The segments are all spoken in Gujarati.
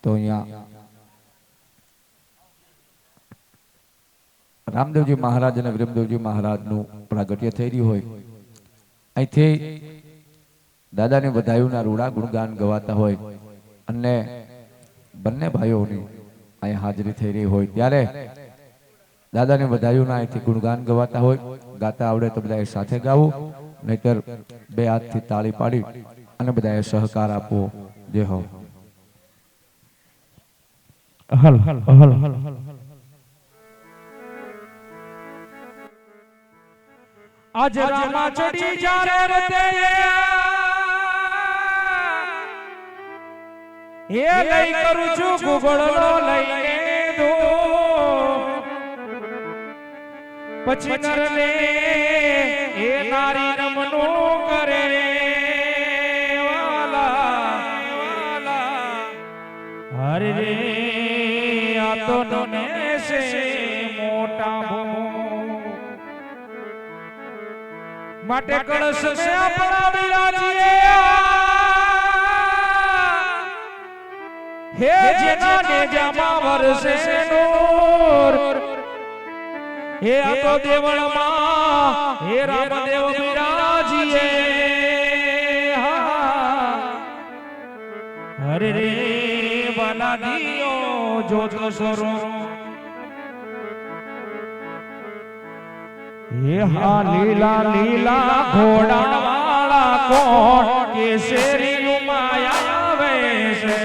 તો અહીંયા રામદેવજી મહારાજ અને વિરમદેવજી મહારાજનું પ્રાગટ્ય થઈ રહ્યું હોય, અહીંથી દાદાની બધાઈઓના રૂડા ગુણગાન ગવાતા હોય અને બંને ભાઈઓની અહીંયા હાજરી થઈ રહી હોય ત્યારે દાદાની બધાઈઓના અહીંથી ગુણગાન ગવાતા હોય. ગાતા આવડે તો બધાએ સાથે ગાવું, નહીતર બે હાથથી તાળી પાડી અને બધાએ સહકાર આપવો. જય હો. હલ હલ હલ હલ આજ રામા ચડી જારે રતે એ લઈ કરું છું ગુગળનો લઈને દો પછી નરને એ નારી રમનું કરે વાલા હરે રે આ તો નને સે મોટા માટે કળશ સે આપણા બિરાજીએ હે જેના ને જામા વરસે નૂર હે આ તો દેવળમાં હે રામદેવ બિરાજીએ હરે રે વાલા દિયો જોજો સરો ये हा लीला लीला घोड़ा वाला कोण केसरी माया वैसे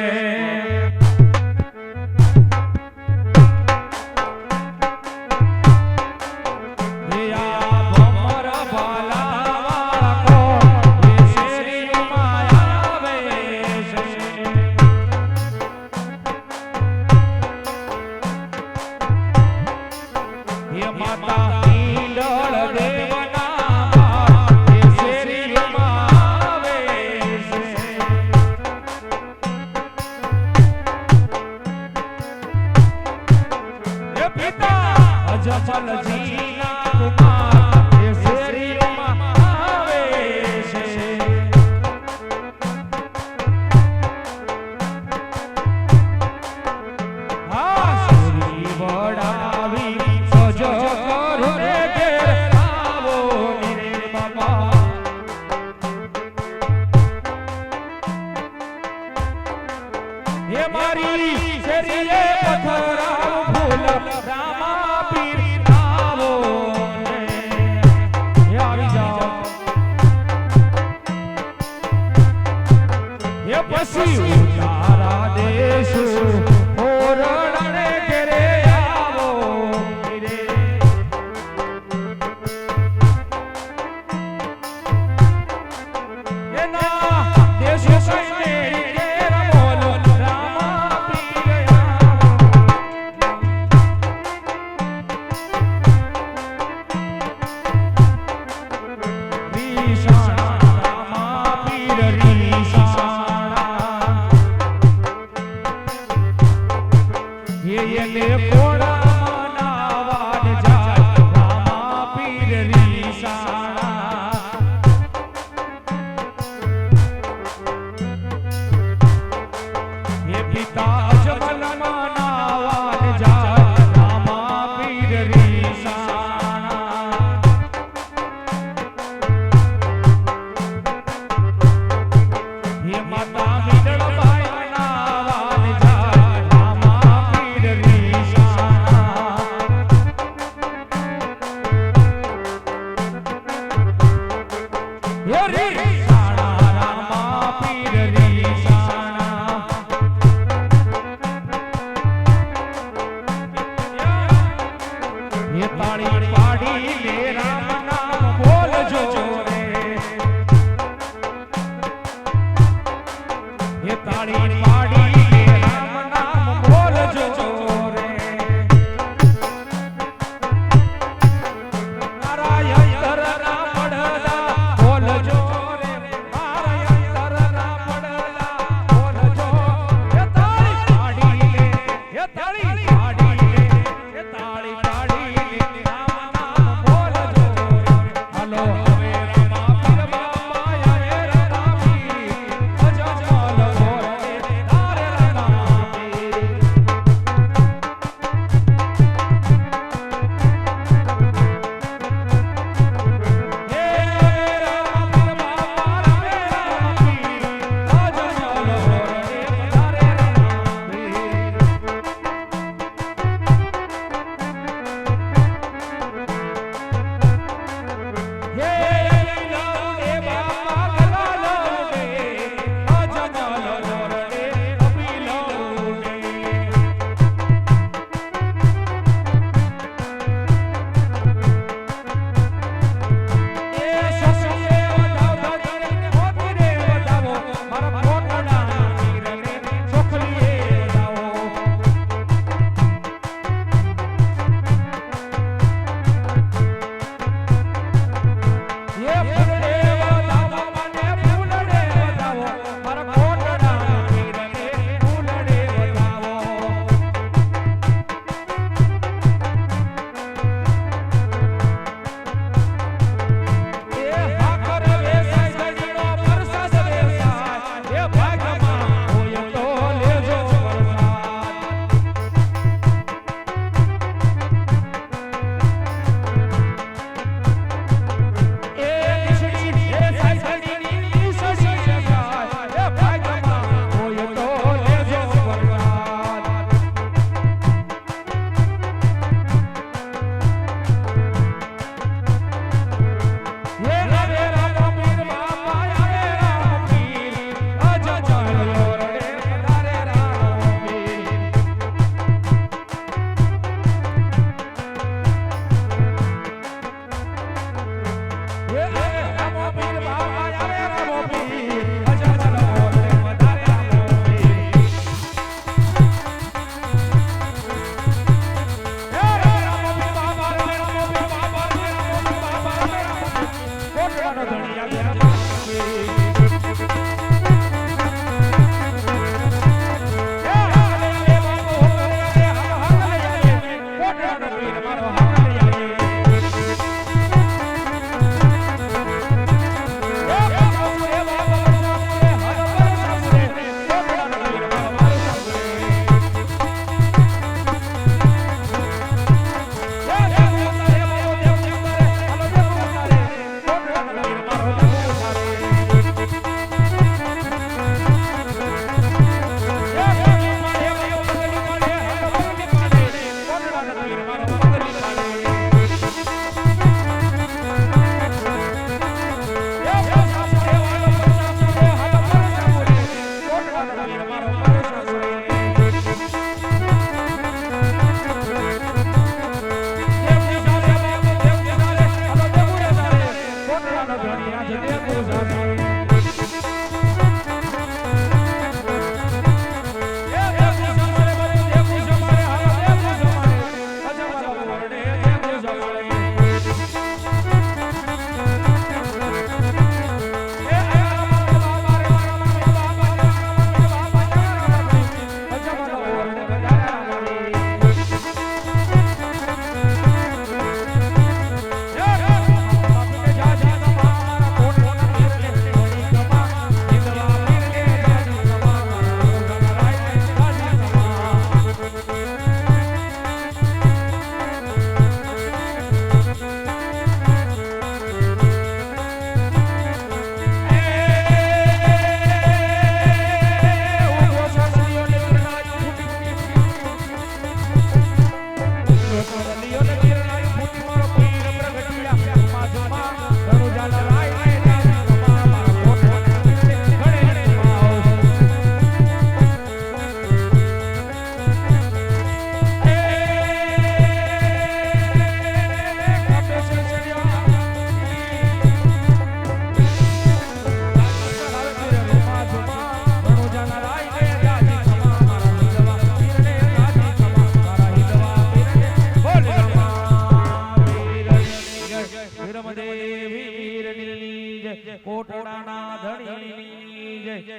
કોટડાના ધણીની જય.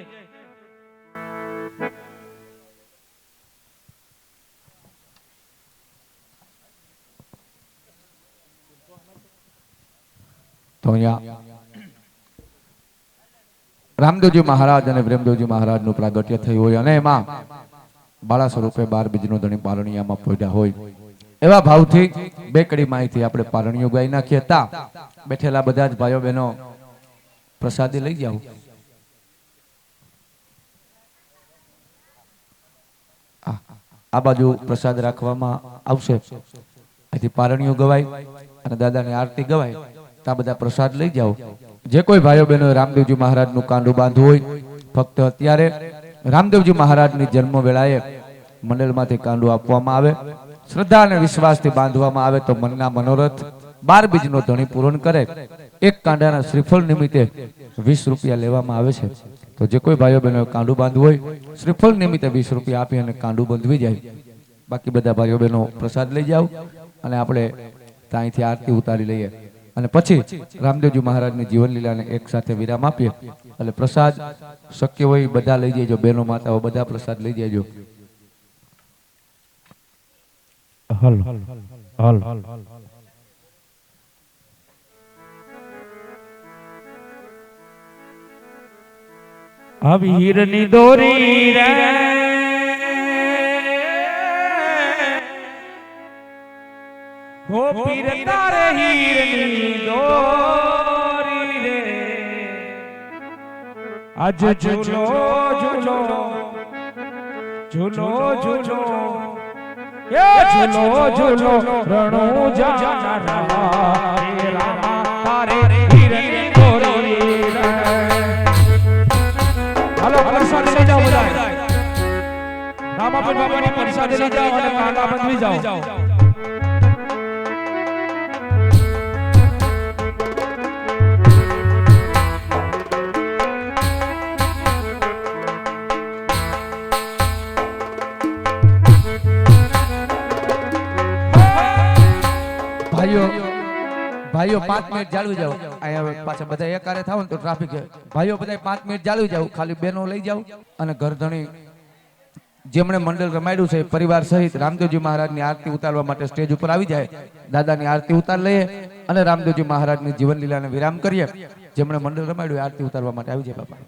તો અહીંયા રામદેવજી મહારાજ અને પ્રેમદેવજી મહારાજનું પ્રાગટ્ય થયું હોય અને એમાં બાળા સ્વરૂપે 12 બીજનો ધણી પારણિયામાં પોઢ્યા હોય એવા ભાવથી બે કડી માહિતી આપણે પારણીઓ ગાઈ નાખીએ તા બેઠેલા બધા જ ભાઈઓ બહેનો પ્રસાદી લઈ જાઓ. આ બાજુ પ્રસાદ રાખવામાં આવશે. અહીંથી પારણીઓ ગવાય અને દાદાની આરતી ગવાય. તા બધા પ્રસાદ લઈ જાઓ. જે કોઈ ભાઈઓ બહેનો રામદેવજી મહારાજનું કાંડું બાંધવું હોય ફક્ત અત્યારે રામદેવજી મહારાજની જન્મ વેળાએ મંડળમાંથી કાંડું આપવામાં આવે, શ્રદ્ધા અને વિશ્વાસથી બાંધવામાં આવે તો મનના મનોરથ 12 બીજનો ધણી પૂર્ણ કરે. એક કાંડાના શ્રીફળ નિમિત્તે 20 રૂપિયા લેવામાં આવે છે. તો જે કોઈ ભાઈઓ બહેનો કાંડું બાંધવું હોય શ્રીફળ નિમિત્તે 20 રૂપિયા આપી અને કાંડું બંધવી જાય. બાકી બધા ભાઈઓ બહેનો પ્રસાદ લઈ જાઓ અને આપણે ત્યાંથી આરતી ઉતારી લઈએ અને પછી રામદેવજી મહારાજની જીવન લીલાને એક સાથે વિરામ આપીએ. એટલે પ્રસાદ શક્ય હોય બધા લઈ જજો, બહેનો માતાઓ બધા પ્રસાદ લઈ જજો. હલ હલ આ વીરની દોરી રે હો પીર તારે હીરની દોરી રે આજ ઝૂલો ઝૂલો ઝૂલો ઝૂલો એ ઝૂલો ઝૂલો રણુ જાના રે રામા તારે હીરની દોરી રે. હાલો પ્રસાદ લઈ જાઓ બધા. રામાપુર બાબાની પ્રસાદ લઈ જાઓ અને કાંડા બંધવી જાઓ. ભાઈઓ 5 મિનિટ જાળવી જાઓ. અહીંયા હવે પાછા બધા એકારે થાવ ને તો ટ્રાફિક છે. ભાઈઓ બધા 5 મિનિટ જાળવી જાઓ, ખાલી બેનો લઈ જાઓ. અને ઘરધણી જેમણે મંડળ રમાડ્યું છે પરિવાર સહિત રામદેવજી મહારાજની આરતી ઉતારવા માટે સ્ટેજ ઉપર આવી જાય. દાદાની આરતી ઉતાર લઈએ અને રામદેવજી મહારાજની જીવન લીલાને વિરામ કરીએ. જેમણે મંડળ રમાડ્યું આરતી ઉતારવા માટે આવી જાય બાપા.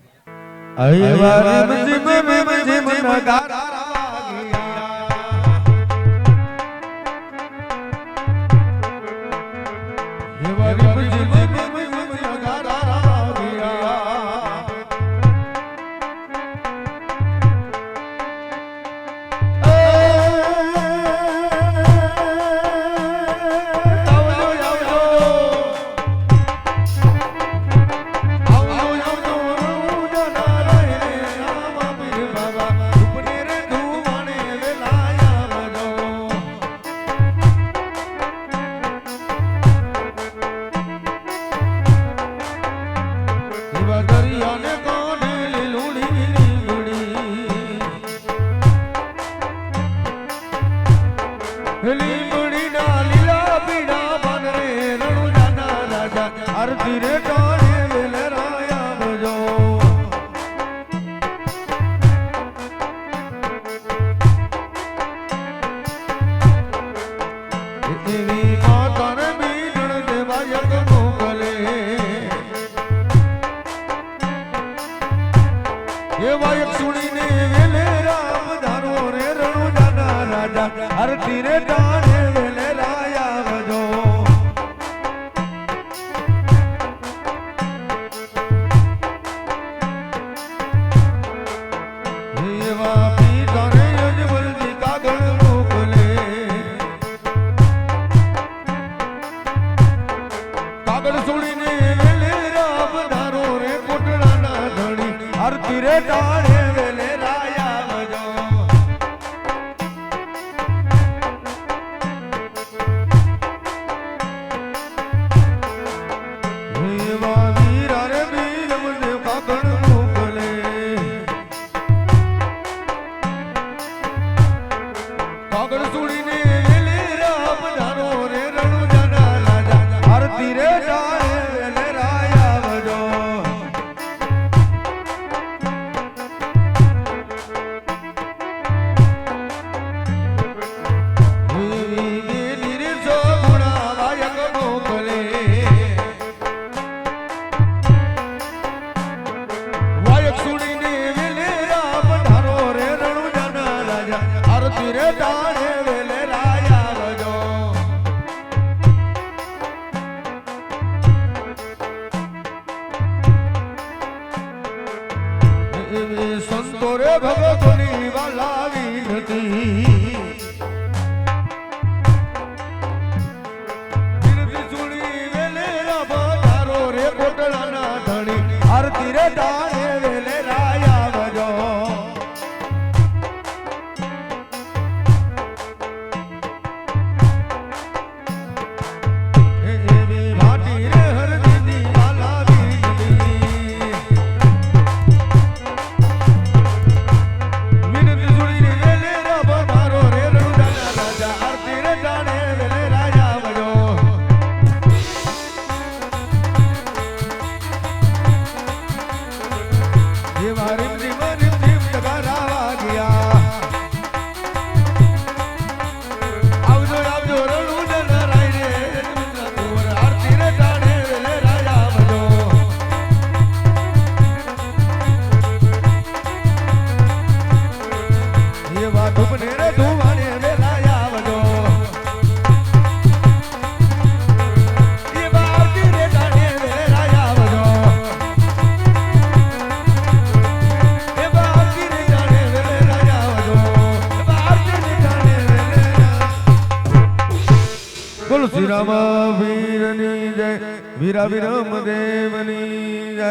વીરા વિરમ દેવની જય.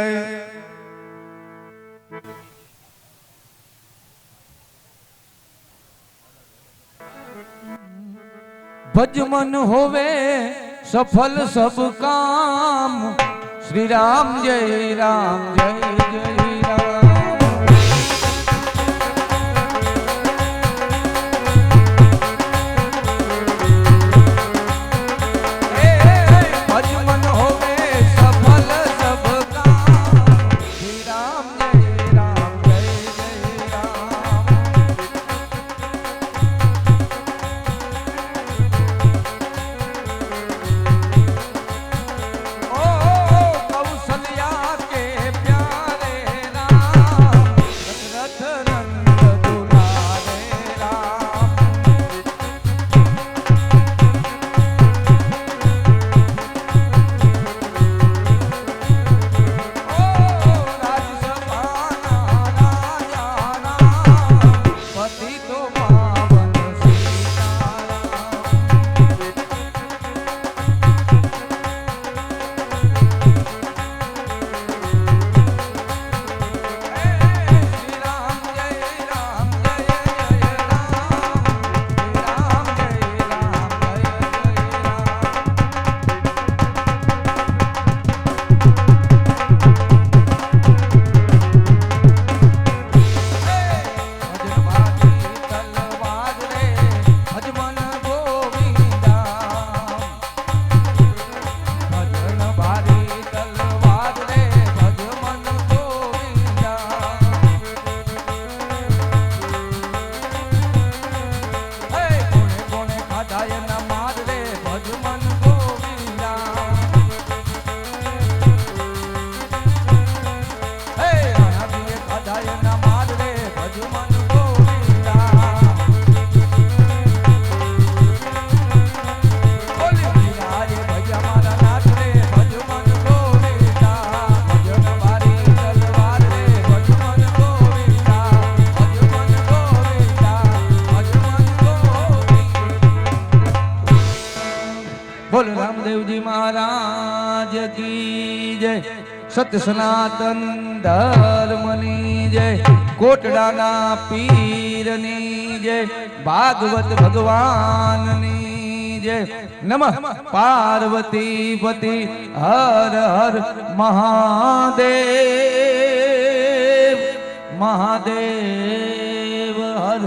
ભજમન હોવે સફલ સબ કામ. શ્રી રામ જય રામ જય જય રામ. ભજમન સત્ય સનાતન ધર્મની જય, કોટડાના પીરની જય, ભાગવત ભગવાનની જય, નમઃ પાર્વતી પતિ હર હર મહાદેવ, મહાદેવ હર